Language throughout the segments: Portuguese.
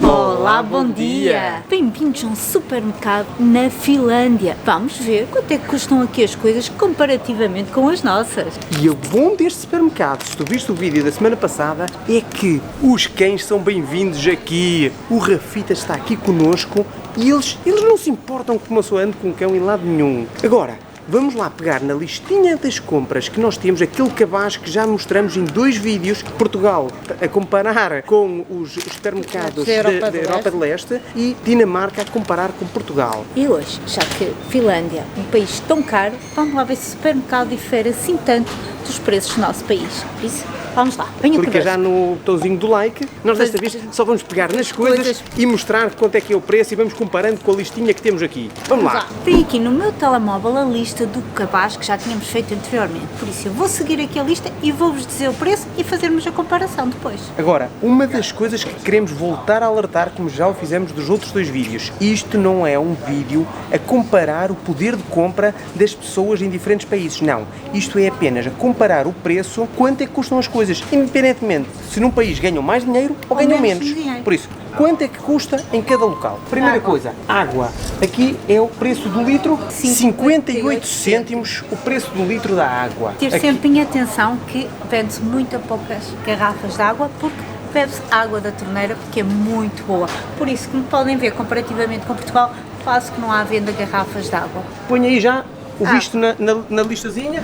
Olá, bom dia! Bem-vindos a um supermercado na Finlândia. Vamos ver quanto é que custam aqui as coisas comparativamente com as nossas. E o bom deste supermercado, se tu viste o vídeo da semana passada, é que os cães são bem-vindos aqui. O Rafita está aqui connosco e eles não se importam que uma pessoa ande com um cão em lado nenhum. Agora, vamos lá pegar na listinha das compras que nós temos, aquele cabaz que já mostramos em 2 vídeos, Portugal a comparar com os supermercados da Europa de Leste e Dinamarca a comparar com Portugal. E hoje, já que Finlândia é um país tão caro, vamos lá ver se o supermercado difere assim tanto dos preços do nosso país. Isso, vamos lá, venha Porque já no botãozinho do like, nós desta vez só vamos pegar nas coisas e mostrar quanto é que é o preço e vamos comparando com a listinha que temos aqui. Vamos lá. Tem aqui no meu telemóvel a lista do cabaz que já tínhamos feito anteriormente, por isso eu vou seguir aqui a lista e vou-vos dizer o preço e fazermos a comparação depois. Agora, uma das coisas que queremos voltar a alertar, como já o fizemos dos outros 2 vídeos, isto não é um vídeo a comparar o poder de compra das pessoas em diferentes países, não. Isto é apenas a comparar o preço, quanto é que custam as coisas, independentemente se num país ganham mais dinheiro ou ganham menos. Por isso, quanto é que custa em cada local? Primeira coisa, água. Aqui é o preço do litro, 58 cêntimos o preço do litro da água. Ter sempre em atenção que bebe-se muito a poucas garrafas de água, porque bebe-se água da torneira, porque é muito boa. Por isso, como podem ver, comparativamente com Portugal, quase que não há venda de garrafas de água. Põe aí já o visto na listazinha.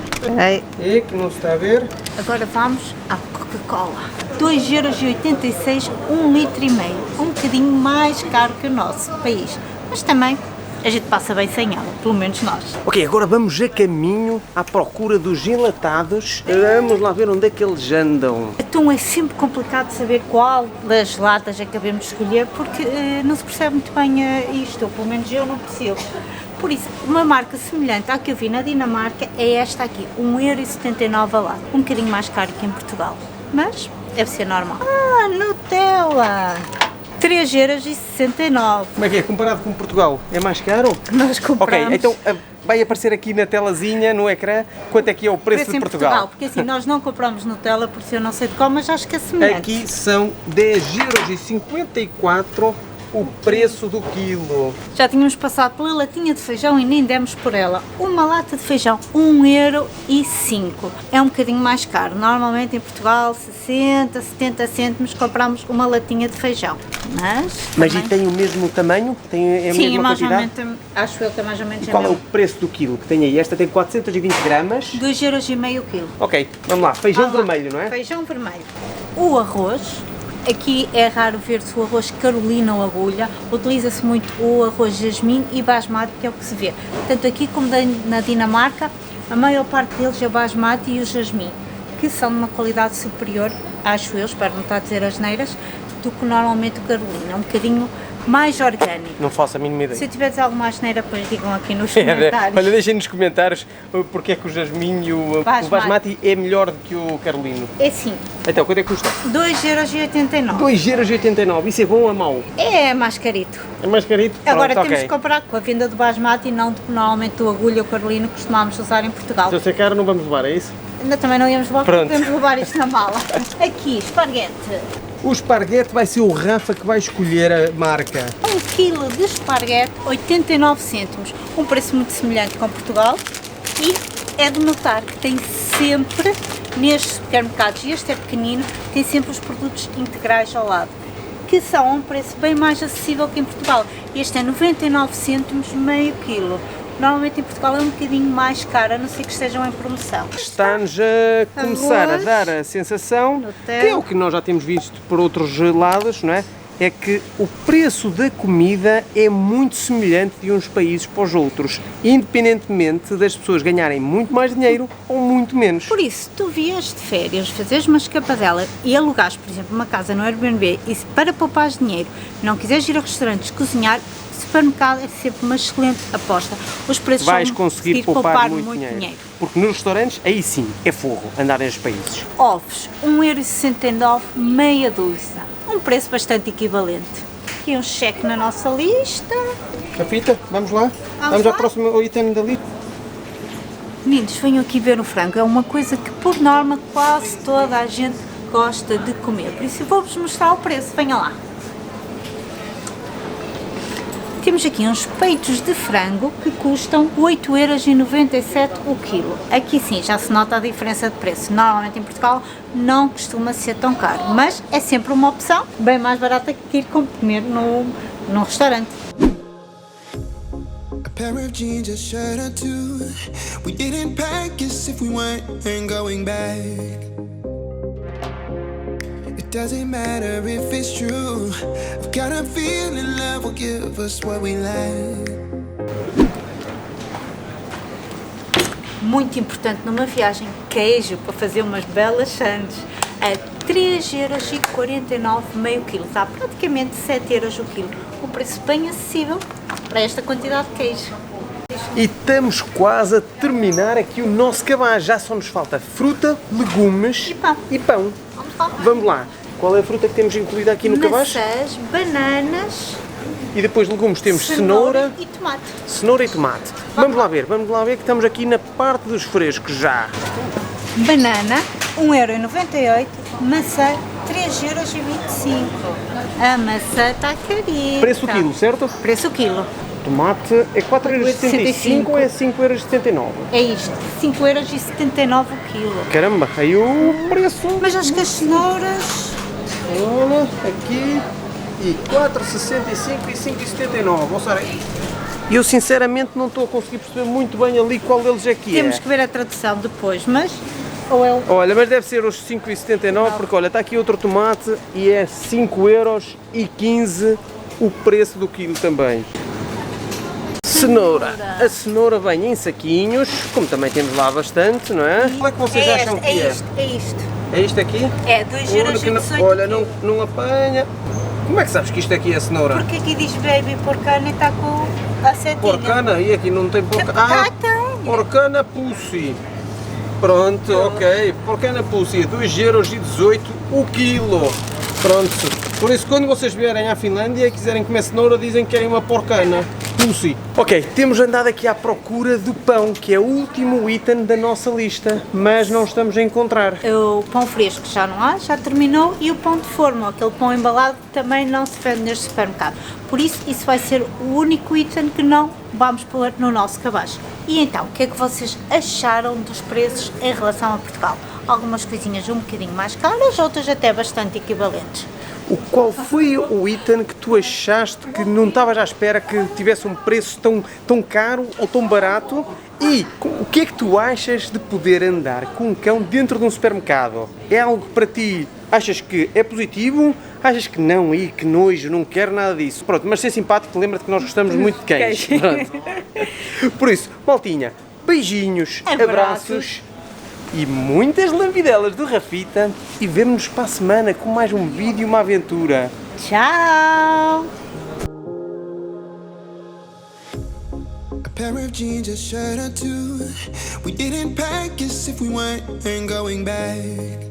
É que não se está a ver. Agora vamos à Coca-Cola. 2,86€, 1,5 litro. Um bocadinho mais caro que o nosso país. Mas também a gente passa bem sem ela, pelo menos nós. Ok, agora vamos a caminho à procura dos enlatados. Vamos lá ver onde é que eles andam. Então é sempre complicado saber qual das latas é que devemos escolher, porque não se percebe muito bem isto, ou pelo menos eu não percebo. Por isso, uma marca semelhante à que eu vi na Dinamarca é esta aqui, 1,79€ a lata. Um bocadinho mais caro que em Portugal, mas deve ser normal. Ah, Nutella! 3,69€. Como é que é? Comparado com Portugal, é mais caro? Nós compramos. Ok, então vai aparecer aqui na telazinha, no ecrã, quanto é que é o preço de Portugal. Porque assim, nós não compramos Nutella, por isso eu não sei de qual, mas acho que é semelhante. Aqui são 10,54€ o preço do quilo. Já tínhamos passado pela latinha de feijão e nem demos por ela. Uma lata de feijão, 1,05€. É um bocadinho mais caro. Normalmente em Portugal, 60, 70 cêntimos, compramos uma latinha de feijão. Mas e tem o mesmo tamanho? Tem a mesma quantidade? Sim, acho eu que é mais ou menos Qual é o preço do quilo que tem aí? Esta tem 420 gramas. 2,5€ o quilo. Ok, vamos lá. Feijão vermelho, não é? Feijão vermelho. O arroz. Aqui é raro ver-se o arroz Carolina ou agulha, utiliza-se muito o arroz jasmim e basmati, que é o que se vê. Tanto aqui como na Dinamarca, a maior parte deles é o basmati e o jasmim, que são de uma qualidade superior, acho eu, espero não estar a dizer asneiras, do que normalmente o Carolina, é um bocadinho mais orgânico. Não faço a mínima ideia. Se tiveres alguma asneira, depois digam aqui nos comentários. Olha, deixem nos comentários porque é que o jasmim e o basmati é melhor do que o carolino. É sim. Então, quanto é que custa? 2,89€. 2,89€. Isso é bom ou mau? É mais carito. É mais carito? Agora Pronto, temos que comparar com a venda do basmati e não do que normalmente do agulha ou carolino costumamos usar em Portugal. Se eu ser caro, não vamos levar, é isso? Ainda também não íamos levar, porque podemos levar isto na mala. Aqui, esparguete. O esparguete vai ser o Rafa que vai escolher a marca. 1 kg de esparguete, 89 cêntimos. Um preço muito semelhante com Portugal. E é de notar que tem sempre, nestes supermercados, e este é pequenino, tem sempre os produtos integrais ao lado, que são a um preço bem mais acessível que em Portugal. Este é 99 cêntimos, meio quilo. Normalmente em Portugal é um bocadinho mais caro, a não ser que estejam em promoção. Está-nos a começar a dar a sensação, que é o que nós já temos visto por outros lados, não é? É que o preço da comida é muito semelhante de uns países para os outros, independentemente das pessoas ganharem muito mais dinheiro ou muito menos. Por isso, tu vias de férias, fazes uma escapadela e alugares, por exemplo, uma casa no Airbnb e se para poupar dinheiro não quiseres ir a restaurantes cozinhar, supermercado é sempre uma excelente aposta. Os preços vais conseguir poupar muito dinheiro. Porque nos restaurantes, aí sim, é fogo andar nestes países. Ovos, 1,69€, meia dúzia. Um preço bastante equivalente. Aqui um cheque na nossa lista. Rafita, vamos lá? Vamos ao próximo item da lista. Meninos, venham aqui ver o frango, é uma coisa que por norma quase toda a gente gosta de comer, por isso eu vou-vos mostrar o preço, venham lá. Temos aqui uns peitos de frango que custam 8,97€ o quilo. Aqui sim já se nota a diferença de preço. Normalmente em Portugal não costuma ser tão caro, mas é sempre uma opção bem mais barata que ir comer num restaurante. A pair of jeans, a shirt or two. We didn't pack as if we weren't going back. It doesn't matter if it's true. I've got a feeling love will give us what we lack. Muito importante numa viagem, queijo para fazer umas belas sandes a 3,49€ meio quilo, está praticamente 7€ o quilo, um preço bem acessível para esta quantidade de queijo. E estamos quase a terminar aqui o nosso cabaz, já só nos falta fruta, legumes E pão. Vamos lá. Vamos lá, qual é a fruta que temos incluída aqui no cabaz? Maçãs, bananas, E depois legumes temos cenoura e tomate. Cenoura e tomate. Vamos lá ver que estamos aqui na parte dos frescos já. Banana, 1,98€, maçã, 3,25€. A maçã está carita. Preço do quilo, certo? Preço do quilo. Tomate é 4,75€ ou é 5,79€? É isto, 5,79€ o quilo. Caramba, aí o preço. Mas acho que as cenouras... Olha, aqui, e 4,65€ e 5,79€, ou seja, eu sinceramente não estou a conseguir perceber muito bem ali qual deles é que é. Temos que ver a tradução depois, mas... Ou é o... Olha, mas deve ser os 5,79€, porque olha, está aqui outro tomate e é 5,15€ o preço do quilo também. Cenoura. A cenoura vem em saquinhos, como também temos lá bastante, não é? Qual é que vocês acham que é? É isto. É isto aqui? É, 2,18€. Olha, não apanha. Como é que sabes que isto aqui é cenoura? Porque aqui diz baby porcana e está com a setinha. Porcana, e aqui não tem porcana. Tem. Porcana pussy. Pronto, ok. Porcana pussy, 2,18€ o quilo. Pronto. Por isso, quando vocês vierem à Finlândia e quiserem comer cenoura, dizem que querem uma porcana pussy. Ok, temos andado aqui à procura do pão, que é o último item da nossa lista, mas não estamos a encontrar. O pão fresco já não há, já terminou, e o pão de forno, aquele pão embalado, também não se vende neste supermercado. Por isso vai ser o único item que não vamos pôr no nosso cabaz. E então, o que é que vocês acharam dos preços em relação a Portugal? Algumas coisinhas um bocadinho mais caras, outras até bastante equivalentes. Qual foi o item que tu achaste que não estavas à espera que tivesse um preço tão caro ou tão barato? E o que é que tu achas de poder andar com um cão dentro de um supermercado? É algo que para ti achas que é positivo? Achas que não, e que nojo, não quero nada disso? Pronto, mas ser simpático, lembra-te que nós gostamos muito de cães. Pronto. Por isso, maltinha, beijinhos, abraços. E muitas lambidelas do Rafita, e vemo-nos para a semana com mais um vídeo e uma aventura. Tchau! A pair of jeans, a shirt or two. We didn't pack as if we weren't going back.